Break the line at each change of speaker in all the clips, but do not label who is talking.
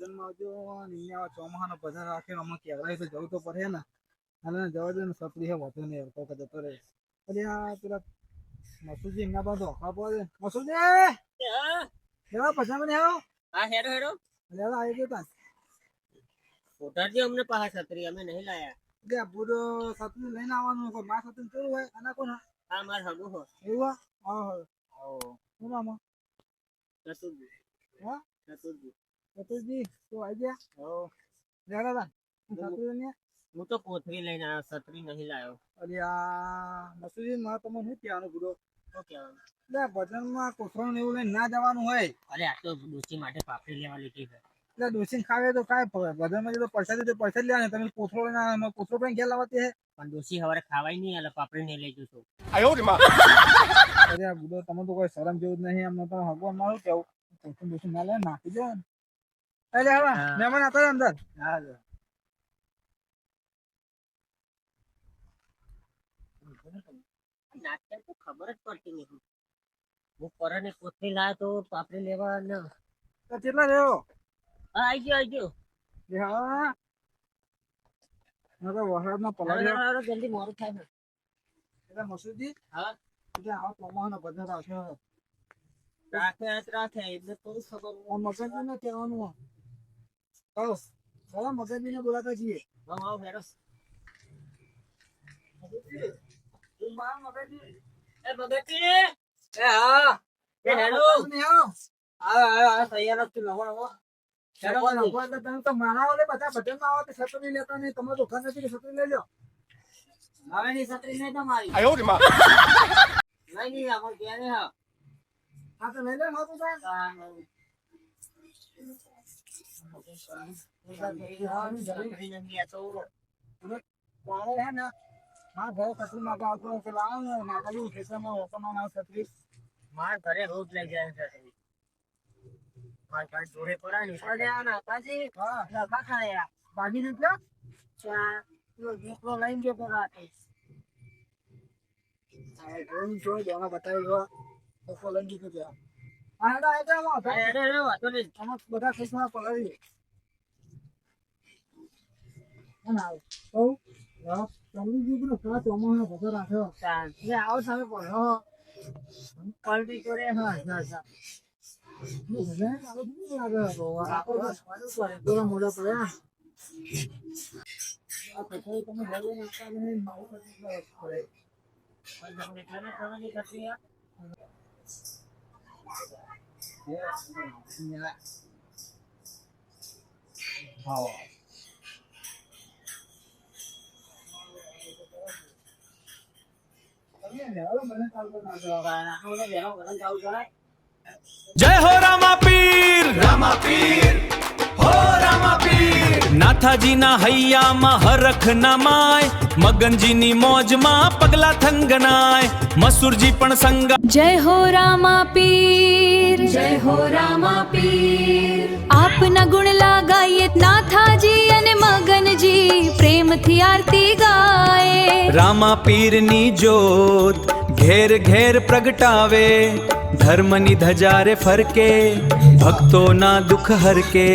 ભજનમાં આવજો ને આવા ચોમાહાનો બજાર રાખે આમાં કેવડાય તો જવું તો પડે ને અને જવા દે ને સપરી હે વધુ નહીં તો જતો રહે અરે આ પેલા મસુજી એમના પાસે ધોકા પડે મસુજી કેવા ભજનમાં નહીં આવો
હા હેરો હેરો
લેવા આવી ગયો તા
ઉતારજો અમને પાછા છત્રી અમે નહીં લાયા
કે પૂરો સપરી લઈને આવવાનું કોઈ માં સપરી કેવું હોય આના કોણ
હા માર હગુ હો
એવું હા શું નામ
ચતુર્જી
હા
ચતુર્જી
સતીશજી તો આવી ગયા
હો
લેવા તા સપરી લઈને
હું તો કોથરી લઈને આવ્યો છત્રી નહીં લાયો
અરે આ મસુજી માં તમને શું કહેવાનું પૂરો
શું કહેવાનું
એટલે ભજનમાં કોથળું એવું લઈને ના જવાનું હોય
અરે આ તો ડોસી માટે પાપડી લેવા લીધી છે
એટલે ડોસીને ખાવે તો કાંઈ ભજનમાં જો પૈસા દે તો પૈસા જ લેવાના તમે કોથળો લઈને કોથળો પણ ઘેર લાવતી હે
પણ ડોસી હવારે ખાવાય નહીં એટલે પાપડી નહીં લઈ જશું
અરે આ બુડો તમે તો કોઈ શરમ જેવું જ નહીં એમને તો ભગવાન મારું કેવું કોથળું ડોસી ના લે નાખી દો ને એટલે હવે મહેમાન હતા અંદર હા
નાટ્ય તો ખબર જ પડતી નહીં હું પરને કોથરી લાયો તો પાપડી લેવા ને
તો કેટલા રહ્યો
આવી ગયો
હા તો વરસાદમાં પલાળ્યો
જલ્દી મોડું થાય ને
એટલે મસુજી
હા
એટલે આવા ચોમાહાનો બજાર રાખ્યો
રાખે એટલે થોડું ખબર
મગજજી ને કહેવાનું કહો ચાલો મગજજી ને બોલાતા છીએ
હેરો
મગજજી
એ મગતી એ હા એ હેલો
આ તૈયાર જ તમે તો મારા ઓલે બધા બટનમાં આવો તો છત્રી લેતા નહીં તમે તો ઘર નથી કે છત્રી લઈ લો
હવે ની છત્રી નહીં તમારી નહીં અમાર ક્યારે હા
હા તો લઈ લે નહોતું સાહેબ મારે હે ને હા ઘરે છત્રી માં આવતો પેલા આવે ને નાગલી ખેતરમાં ઓપનમાં ના છત્રી
માર ઘરે રોજ લઈ જાય છે માર ઘર જોડે પડાની અરે આ ના પાછી
હા
લખા ખાયા
ભાગી નીકળ્યો
ચા યો દીકરો લઈને ગયો પરાતે
જોઈ દોના બતાવી દો તો લંગી તો ત્યાં હા એડા એડા
અરે વાતો નહીં
અમે બધા ખેતમાં પલાળી ના તો તમને જીવનો સાથ અમારો બજાર રાખ્યો
શાંતિ આવો સામે પડો પલટી કરે હા હા
મોડા પડ્યા આ પછી તમે ભલે નાખતા નહીં મારું પડે હા
जय हो रामा पीर हो रामा पीर नाथाजी ना हैया માં હરખ ના માય મગનજી ની મોજ માં પગલા થંગનાય મસુરજી પણ સંગા
જય હો રામા પીર આપના ગુણ લાગાઈએ નાથાજી અને મગનજી પ્રેમથી આરતી ગાય
રામા પીર ની જોત ઘેર ઘેર પ્રગટાવે ધર્મની ધજારે ફરકે ભક્તોના દુઃખ હરકે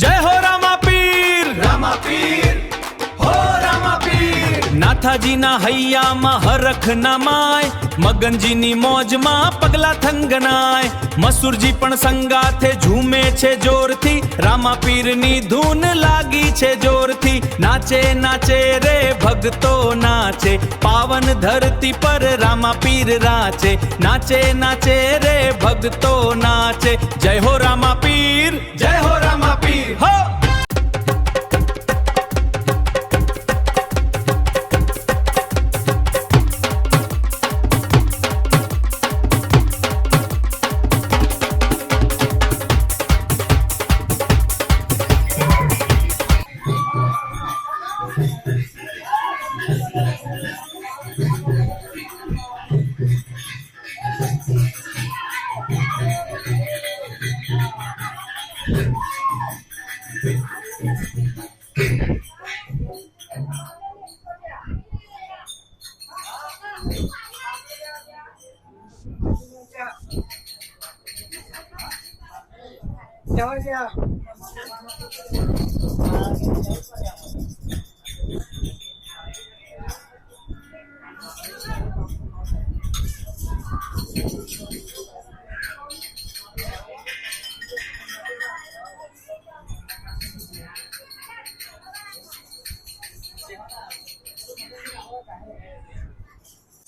जय हो रामा पीर हो रामा पीर नाथाजीना हૈયામાં હરખ ના માય મગનજીની મોજમાં પગલા થંગનાય મસૂરજી પણ સંગાથે ઝૂમે છે જોરથી રામા પીરની ધૂન લાગી છે જોરથી નાચે નાચે રે ભક્તો નાચે પાવન ધરતી પર રામા પીર રાચે નાચે નાચે રે ભક્તો નાચે જય હો રામા પીર હો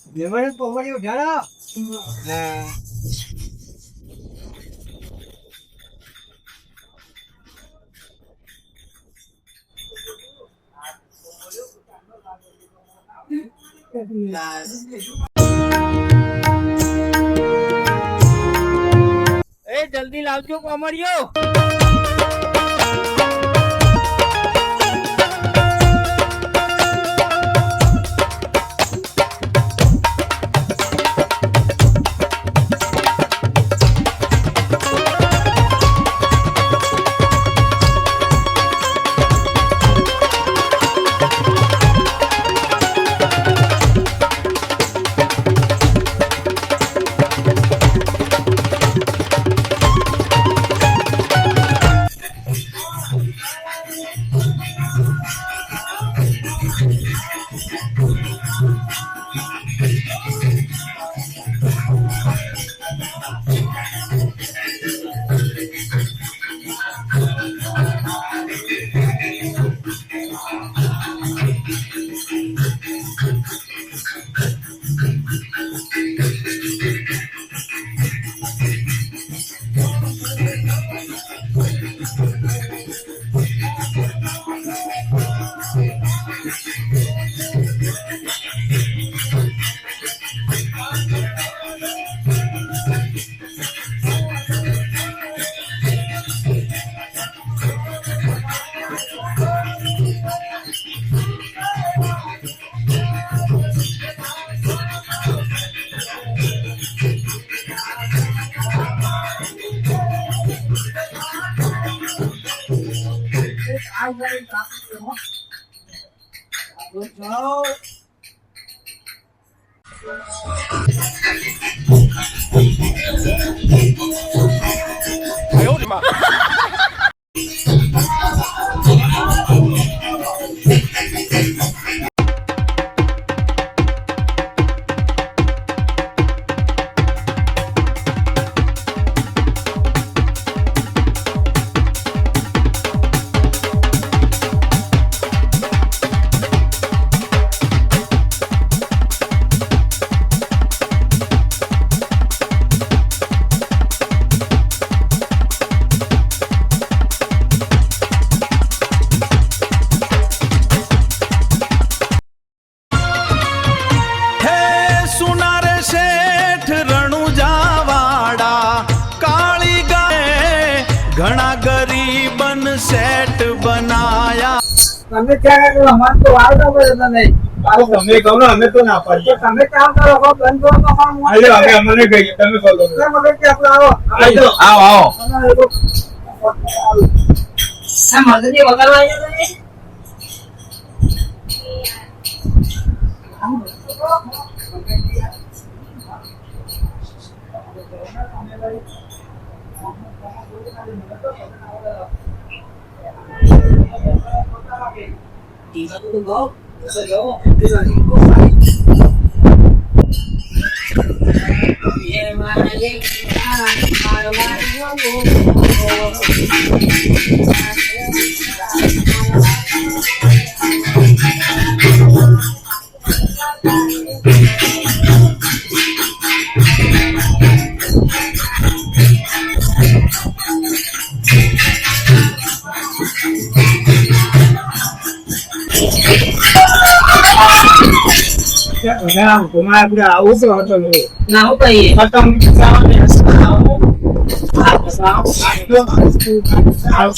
દેવળ પોવડી ઉઠાડો
એ જલ્દી લાવજો કોમડિયો.
તમે ક્યાં કરો અમારે તો વાર ના પડે તો નહીં
તમે કહો ને અમે તો ના પાડીએ.
તમે કામ કરો હો બંધ કરો તો કામ
હાલો, અમે અમને કહીએ તમે કહો તો.
મને કે આપણે આવો
આવો આવો.
અને એ તો
આ મગજની વગાડવા આવ્યો તો ને? ટીકા તો ગો એ મારા લે મારો
આપણે આવું તો હતો ને.
ના હું કહીએ
ખતમ થવાને આવો.
આ